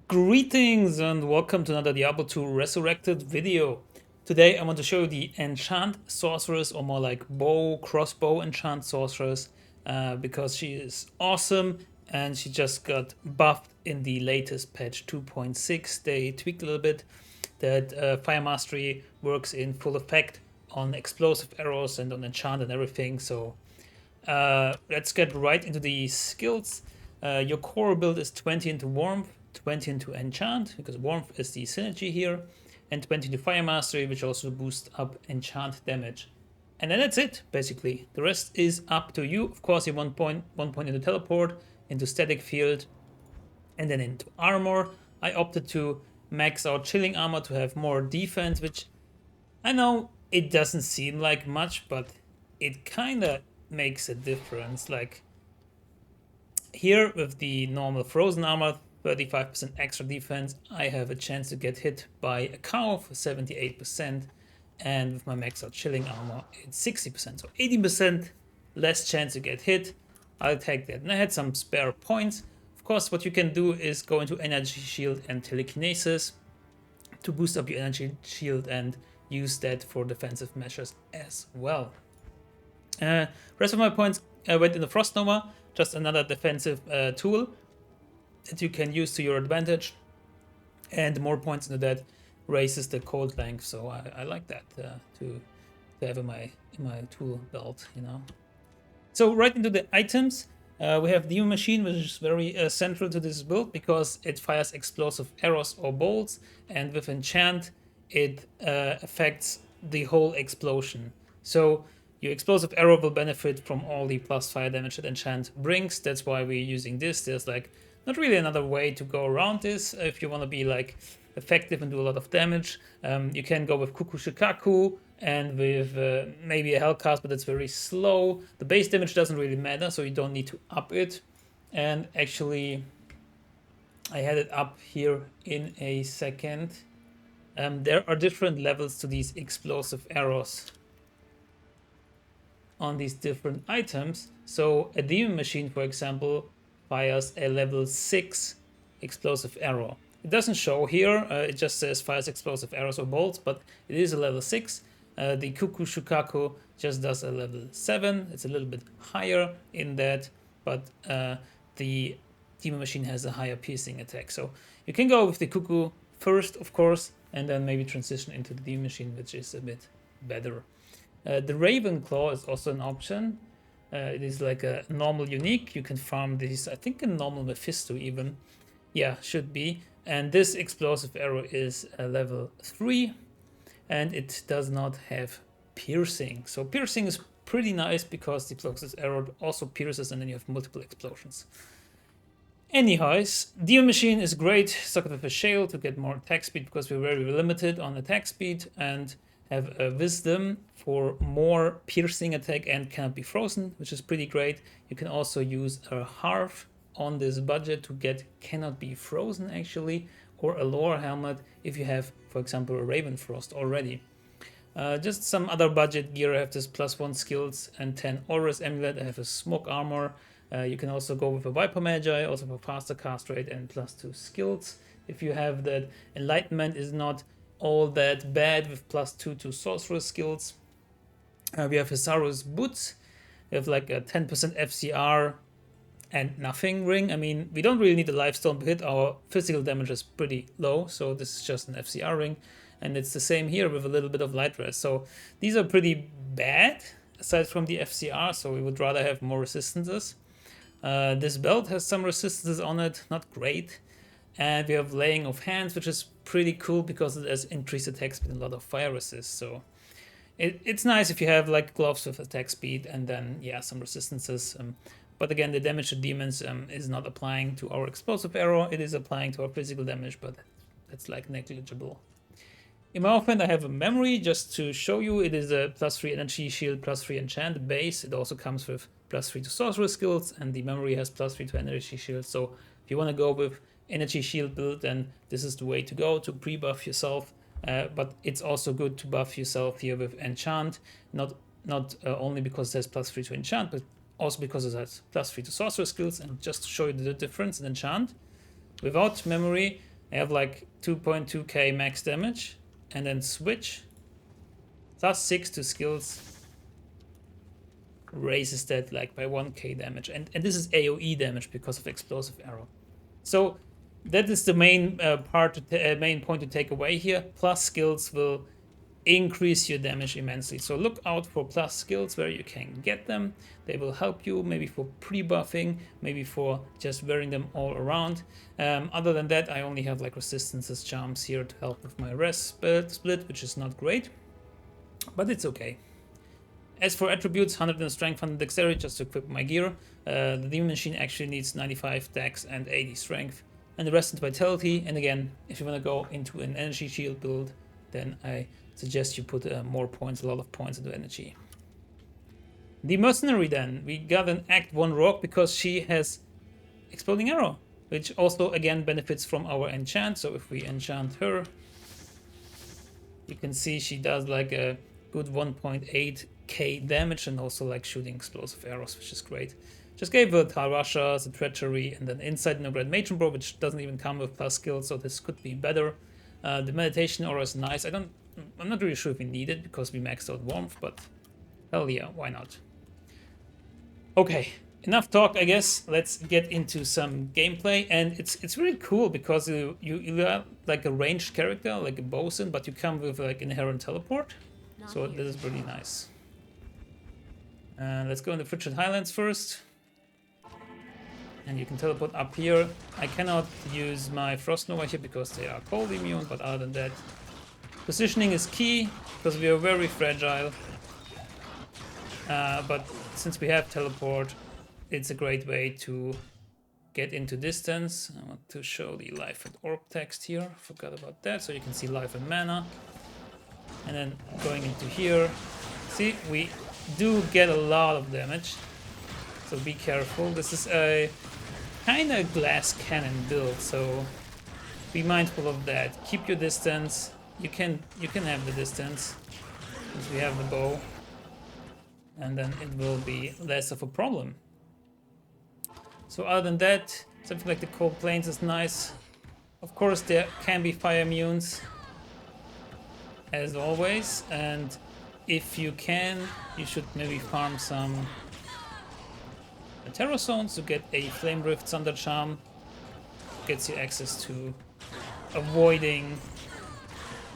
Greetings and welcome to another Diablo 2 Resurrected video. Today I want to show you the Enchant Sorceress, or more like crossbow Enchant Sorceress, because she is awesome and she just got buffed in the latest patch 2.6. They tweaked a little bit that Fire Mastery works in full effect on explosive arrows and on enchant and everything. So let's get right into the skills. Your core build is 20 into Warmth, 20 into Enchant, because Warmth is the synergy here, and 20 into Fire Mastery, which also boosts up Enchant damage. And then that's it, basically. The rest is up to you. Of course, you want one point into Teleport, into Static Field, and then into Armor. I opted to max out Chilling Armor to have more defense, which I know it doesn't seem like much, but it kinda makes a difference. Like here with the normal Frozen Armor, 35% extra defense, I have a chance to get hit by a cow for 78%, and with my max out Chilling Armor, it's 60%, so 80% less chance to get hit. I'll take that. And I had some spare points. Of course, what you can do is go into Energy Shield and Telekinesis to boost up your Energy Shield and use that for defensive measures as well. Rest of my points went into Frost Nova, just another defensive tool that you can use to your advantage, and more points into that raises the cold length. So I like that to have in my tool belt, you know. So right into the items, we have Demon Machine, which is very central to this build because it fires explosive arrows or bolts, and with Enchant, it affects the whole explosion. So your explosive arrow will benefit from all the plus fire damage that Enchant brings. That's why we're using this. There's like not really another way to go around this. If you want to be like effective and do a lot of damage, you can go with Kuku Shikaku and with maybe a Hellcast, but it's very slow. The base damage doesn't really matter, so you don't need to up it. And actually, I had it up here in a second. There are different levels to these explosive arrows on these different items. So a Demon Machine, for example, fires a level 6 explosive arrow. It doesn't show here, it just says fires explosive arrows or bolts, but it is a level 6. The Kuku Shukaku just does a level 7. It's a little bit higher in that, but the Demon Machine has a higher piercing attack. So you can go with the Kuku first, of course, and then maybe transition into the Demon Machine, which is a bit better. The Ravenclaw is also an option. It is like a normal unique. You can farm these, I think a normal Mephisto even. Yeah, should be. And this explosive arrow is a level 3, and it does not have piercing. So piercing is pretty nice because the explosive arrow also pierces and then you have multiple explosions. Anyways, Demon Machine is great. Suck it with a Shale to get more attack speed because we're very limited on attack speed, and have a Wisdom for more piercing attack and cannot be frozen, which is pretty great. You can also use a Harv on this budget to get cannot be frozen actually, or a Lore Helmet if you have, for example, a Raven Frost already. Just some other budget gear. I have this +1 skills and 10 Aura's Amulet. I have a Smoke Armor. You can also go with a Viper Magi, also for faster cast rate and +2 skills. If you have that, Enlightenment is not all that bad with +2 to Sorceress skills. We have Hisaru's Boots. We have like a 10% FCR and nothing ring. I mean, we don't really need a Lifestone to hit. Our physical damage is pretty low, so this is just an FCR ring. And it's the same here with a little bit of Light Rest. So these are pretty bad, aside from the FCR, so we would rather have more resistances. This belt has some resistances on it, not great. And we have Laying of Hands, which is pretty cool because it has increased attack speed and a lot of fire resist. So it's nice if you have like gloves with attack speed and then, yeah, some resistances. But again, the damage to demons is not applying to our explosive arrow. It is applying to our physical damage, but that's like negligible. In my offhand, I have a memory just to show you. It is a +3 energy shield, +3 enchant base. It also comes with +3 to sorceress skills, and the memory has +3 to energy shield. So if you want to go with energy shield build, then this is the way to go to pre-buff yourself. But it's also good to buff yourself here with enchant, not only because it has +3 to enchant, but also because it has +3 to sorcerer skills. And just to show you the difference in enchant, Without memory, I have like 2.2k max damage, and then switch +6 to skills raises that like by 1k damage, and this is AoE damage because of explosive arrow. So that is the main main point to take away here. Plus skills will increase your damage immensely. So look out for plus skills where you can get them. They will help you maybe for pre-buffing, maybe for just wearing them all around. Other than that, I only have like resistances charms here to help with my res split, which is not great, but it's okay. As for attributes, 100 in strength, 100 dexterity, just to equip my gear. The demon machine actually needs 95 dex and 80 strength, and the rest in vitality. And again, if you want to go into an energy shield build, then I suggest you put more points, a lot of points into energy. The Mercenary then, we got an Act 1 rogue because she has Exploding Arrow, which also again benefits from our enchant. So if we enchant her, you can see she does like a good 1.8k damage and also like shooting explosive arrows, which is great. Just gave her Tarasha, the Treachery, and then Insight and a Red Matron Bro, which doesn't even come with plus skills, so this could be better. The Meditation Aura is nice. I'm not really sure if we need it because we maxed out Warmth, but hell yeah, why not? Okay, enough talk, I guess. Let's get into some gameplay, and it's really cool because you are like a ranged character, like a bosun, but you come with like inherent teleport. So this is really nice. Let's go in the Frigid Highlands first. And you can teleport up here. I cannot use my Frost Nova here because they are cold immune, but other than that, positioning is key because we are very fragile. But since we have teleport, it's a great way to get into distance. I want to show the life and orb text here. Forgot about that. So you can see life and mana. And then going into here, see, we do get a lot of damage, so be careful. This is a kind of glass cannon build, so be mindful of that. Keep your distance. You can have the distance because we have the bow, and then it will be less of a problem. So other than that, something like the Cold Plains is nice. Of course, there can be fire immunes, as always, and if you can, you should maybe farm some Terror Zones to get a Flame Rift Thunder Charm. Gets you access to avoiding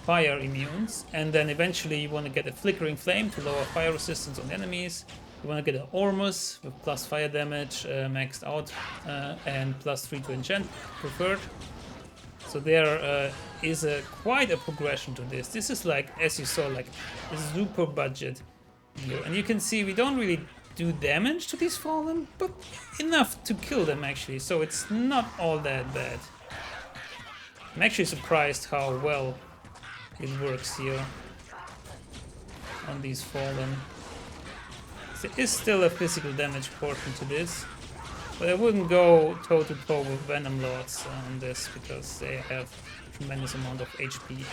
fire immunes, and then eventually you want to get a Flickering Flame to lower fire resistance on enemies. You want to get an Ormus with plus fire damage maxed out and +3 to enchant preferred. So there is quite a progression to this. This is like, as you saw, like a super budget gear. And you can see we don't really do damage to these Fallen, but enough to kill them actually. So it's not all that bad. I'm actually surprised how well it works here on these Fallen. There is still a physical damage portion to this, but I wouldn't go toe to toe with Venom Lords on this because they have a tremendous amount of HP.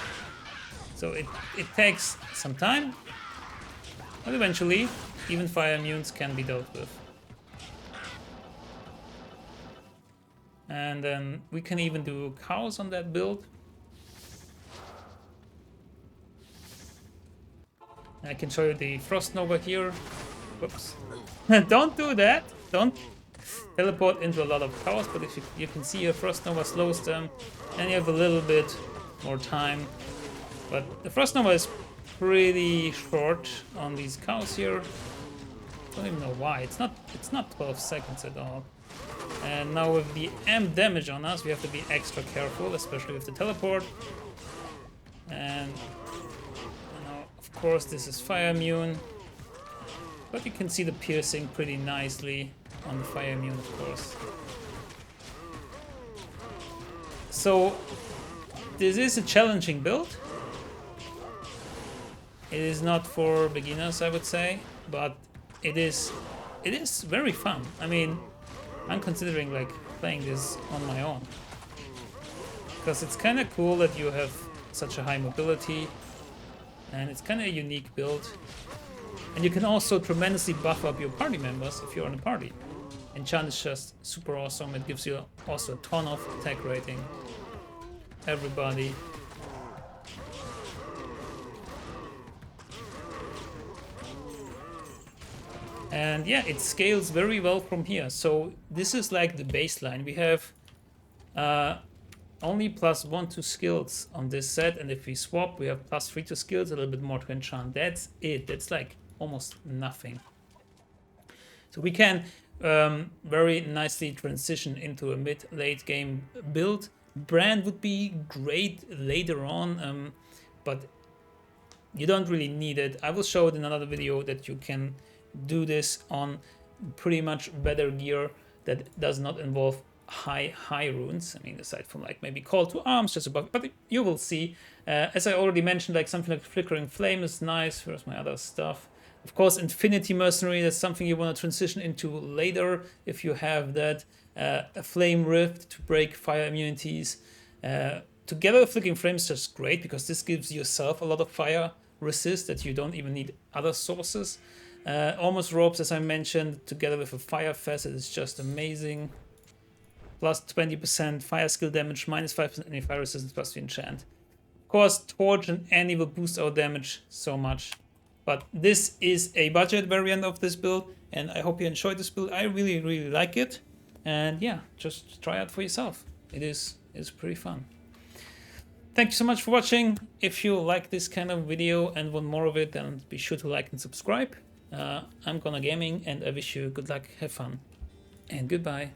So it takes some time, but eventually even fire immunes can be dealt with. And then we can even do cows on that build. I can show you the Frost Nova here. Whoops. Don't do that. Don't teleport into a lot of cows, but if you can see here, Frost Nova slows them, and you have a little bit more time. But the Frost Nova is pretty short on these cows here. Don't even know why. It's not 12 seconds at all. And now with the amp damage on us, we have to be extra careful, especially with the teleport. And you know, of course, this is fire immune, but you can see the piercing pretty nicely on the fire immune, of course. So this is a challenging build. It is not for beginners, I would say, but it is very fun. I mean, I'm considering like playing this on my own because it's kind of cool that you have such a high mobility, and it's kind of a unique build. And you can also tremendously buff up your party members if you're in a party. Enchant is just super awesome. It gives you also a ton of attack rating. Everybody. And yeah, it scales very well from here. So this is like the baseline. We have only +1 to skills on this set, and if we swap, we have +3 to skills, a little bit more to enchant. That's it. That's like almost nothing. So we can very nicely transition into a mid-late game build. Brand would be great later on, but you don't really need it. I will show it in another video that you can do this on pretty much better gear that does not involve high runes. I mean, aside from like maybe Call to Arms just above, but you will see. As I already mentioned, like something like Flickering Flame is nice. Where's my other stuff? Of course, Infinity Mercenary, that's something you want to transition into later if you have that. A Flame Rift to break fire immunities. Together with Flickering Flame is just great because this gives yourself a lot of fire resist that you don't even need other sources. Almost Ropes, as I mentioned, together with a Fire Facet is just amazing. Plus 20% fire skill damage, minus 5% any fire resistance plus the enchant. Of course, Torch and Annie will boost our damage so much. But this is a budget variant of this build, and I hope you enjoyed this build. I really like it. And yeah, just try it for yourself. It's pretty fun. Thank you so much for watching. If you like this kind of video and want more of it, then be sure to like and subscribe. I'm Gonna Gaming, and I wish you good luck, have fun, and goodbye.